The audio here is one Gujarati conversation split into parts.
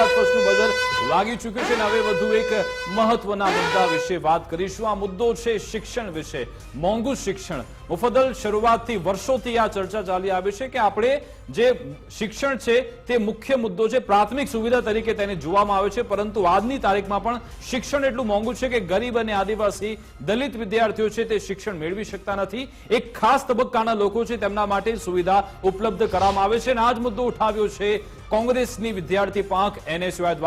બ્રેકફાસ્ટનું બઝર વાગી ચૂક્યું છે અને હવે વધુ એક મહત્વના મુદ્દા વિશે વાત કરીશું। આ મુદ્દો છે શિક્ષણ વિશે, મોંઘું શિક્ષણ। મુફદ્દલ શરૂઆતથી વર્ષોથી આ ચર્ચા ચાલી આવી છે કે આપણે જે શિક્ષણ છે તે મુખ્ય મુદ્દો છે, પ્રાથમિક સુવિધા તરીકે તેને જોવામાં આવે છે, પરંતુ આજની તારીખમાં પણ શિક્ષણ એટલું મોંઘું છે કે ગરીબ અને આદિવાસી દલિત વિદ્યાર્થીઓ છે તે શિક્ષણ મેળવી શકતા નથી। એક ખાસ તબક્કાના લોકો છે તેમના માટે સુવિધા ઉપલબ્ધ કરવામાં આવે છે અને આ જ મુદ્દો ઉઠાવ્યો છે કોંગ્રેસની વિદ્યાર્થી પાંખ એનએસયુઆઈ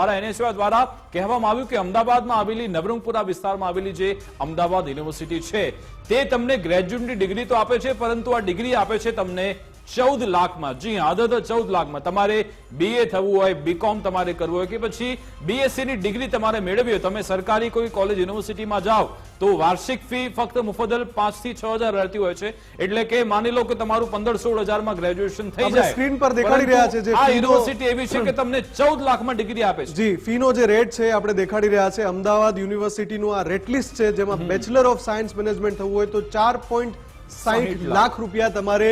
દ્વારા કહેવામાં આવ્યું કે અમદાવાદમાં આવેલી નવરંગપુરા વિસ્તારમાં આવેલી જે અમદાવાદ યુનિવર્સિટી છે તે તમને ગ્રેજ્યુએટની ડિગ્રી તો આપે છે, પરંતુ આ ડિગ્રી આપે છે તમને 14 લાખમાં। જી હા, 14 લાખમાં। તમારે બીએ થવું હોય, બીકોમ તમારે કરવું હોય કે પછી બીએસસી ની ડિગ્રી તમારે મેળવવી હોય, તમે સરકારી કોઈ કોલેજ યુનિવર્સિટીમાં જાઓ તો વાર્ષિક ફી ફક્ત મુફદ્દલ 5 થી 6 હજાર રહેતી હોય છે। એટલે કે માની લો કે તમારું 15-16 હજારમાં ગ્રેજ્યુએશન થઈ જાય। સ્ક્રીન પર દેખાડી રહ્યા છે જે આ યુનિવર્સિટી એવી છે કે તમને 14 લાખમાં ડિગ્રી આપે છે। જી, ફીનો જે રેટ છે આપણે દેખાડી રહ્યા છે। અમદાવાદ યુનિવર્સિટીનું આ રેટ લિસ્ટ છે જેમાં બેચલર ઓફ સાયન્સ મેનેજમેન્ટ થવું હોય તો 4.60 લાખ રૂપિયા તમારે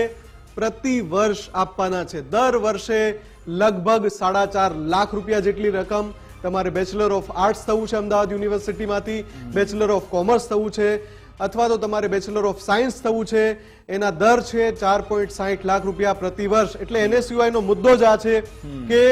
પ્રતિ વર્ષ આપવાના છે। દર વર્ષે લગભગ 4.5 લાખ રૂપિયા જેટલી રકમ તમારે બેચલર ઓફ આર્ટ્સ થવું છે અમદાવાદ યુનિવર્સિટીમાંથી, બેચલર ઓફ કોમર્સ થવું છે અથવા તો તમારે બેચલર ઓફ સાયન્સ થવું છે, એના દર છે 4.60 લાખ રૂપિયા પ્રતિ વર્ષ। એટલે એનએસયુઆઈ નો મુદ્દો જ આ છે કે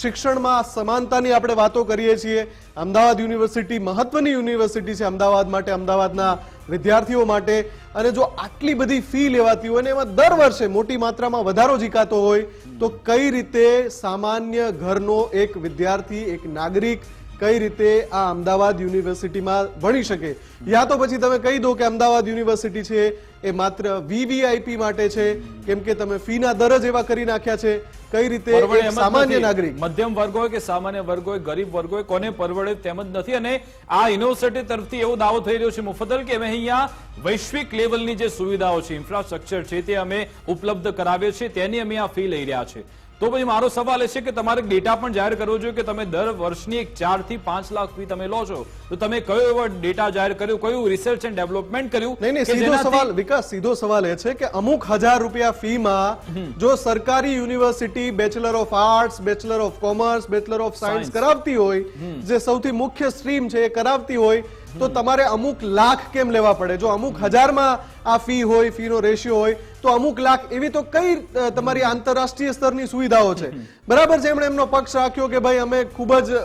શિક્ષણમાં સમાનતાની આપણે વાતો કરીએ છીએ। અમદાવાદ યુનિવર્સિટી મહત્વની યુનિવર્સિટી છે અમદાવાદ માટે, અમદાવાદના વિદ્યાર્થીઓ માટે, અને જો આટલી બધી ફી લેવાતી હોય ને એમાં દર વર્ષે મોટી માત્રામાં વધારો ઝીકાતો હોય તો કઈ રીતે સામાન્ય ઘરનો એક વિદ્યાર્થી, એક નાગરિક કઈ રીતે આ અમદાવાદ યુનિવર્સિટીમાં ભણી શકે? યા તો પછી તમે કહી દો કે અમદાવાદ યુનિવર્સિટી છે એ માત્ર વીવીઆઈપી માટે છે કેમ કે તમે ફીના દર જ એવા કરી નાખ્યા છે। કઈ રીતે સામાન્ય નાગરિક, મધ્યમ વર્ગ હોય કે સામાન્ય વર્ગ હોય, ગરીબ વર્ગ હોય, કોને પરવડે તેમ જ નથી। અને આ યુનિવર્સિટી તરફથી એવો દાવો થઈ રહ્યો છે મુફદ્દલ કે અમે અહીંયા વૈશ્વિક લેવલની જે સુવિધાઓ છે, ઇન્ફ્રાસ્ટ્રક્ચર છે તે અમે ઉપલબ્ધ કરાવીએ છીએ, તેની અમે આ ફી લઈ રહ્યા છે। તો પછી મારો સવાલ એ છે કે તમારે ડેટા પણ જાહેર કરવો જોઈએ કે તમે દર વર્ષની એક 4 થી 5 લાખ ફી તમે લો છો, તો તમે કયો એવો ડેટા જાહેર કર્યો, કયું રિસર્ચ એન્ડ ડેવલપમેન્ટ કર્યું? નહીં, સીધો સવાલ વિકાસ, સીધો સવાલ એ છે કે અમુક હજાર રૂપિયા ફીમાં જો સરકારી university bachelor of arts, bachelor of commerce, bachelor of science કરાવતી હોય, જે સૌથી મુખ્ય સ્ટ્રીમ છે એ કરાવતી હોય, તો તમારે અમુક લાખ કેમ લેવા પડે? જો અમુક હજારમાં આ ફી હોય, ફીનો રેશિયો હોય તો અમુક લાખ એવી તો કઈ તમારી આંતરરાષ્ટ્રીય સ્તરની સુવિધાઓ છે? બરાબર છે, એમણે એમનો પક્ષ રાખ્યો કે ભાઈ અમે ખૂબ જ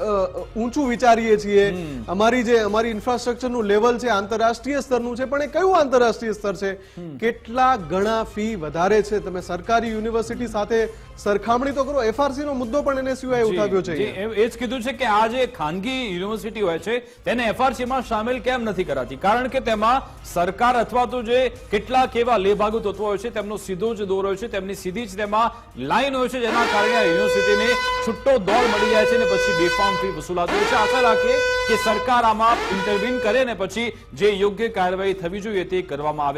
ઊંચું વિચારીએ છીએ, અમારી ઇન્ફ્રાસ્ટ્રક્ચરનું લેવલ છે આંતરરાષ્ટ્રીય સ્તરનું છે, પણ એ કયું આંતરરાષ્ટ્રીય સ્તર છે? કેટલા ગણા ફી વધારે છે? તમે સરકારી યુનિવર્સિટી સાથે સરખામણી તો કરો। એફઆરસી નો મુદ્દો પણ એનએસયુઆઈ ઉઠાવ્યો છે। એ જ કીધું છે કે આ જે ખાનગી યુનિવર્સિટી હોય છે તેને એફઆરસી માં સામેલ કેમ નથી કરાતી? કારણ કે તેમાં સરકાર અથવા તો જે કેટલાક એવા લેભાગુ તત્વો હોય છે તેમનો સીધો જ દોર હોય છે, તેમની સીધી જ તેમાં લાઈન હોય છે, જેના કારણે આ યુનિવર્સિટીને છૂટો દોર મળી જાય છે અને પછી બેફામ ફી વસૂલાતી હોય છે। આશા રાખીએ કે સરકાર આમાં ઇન્ટરવીન કરે ને પછી જે યોગ્ય કાર્યવાહી થવી જોઈએ તે કરવામાં આવે।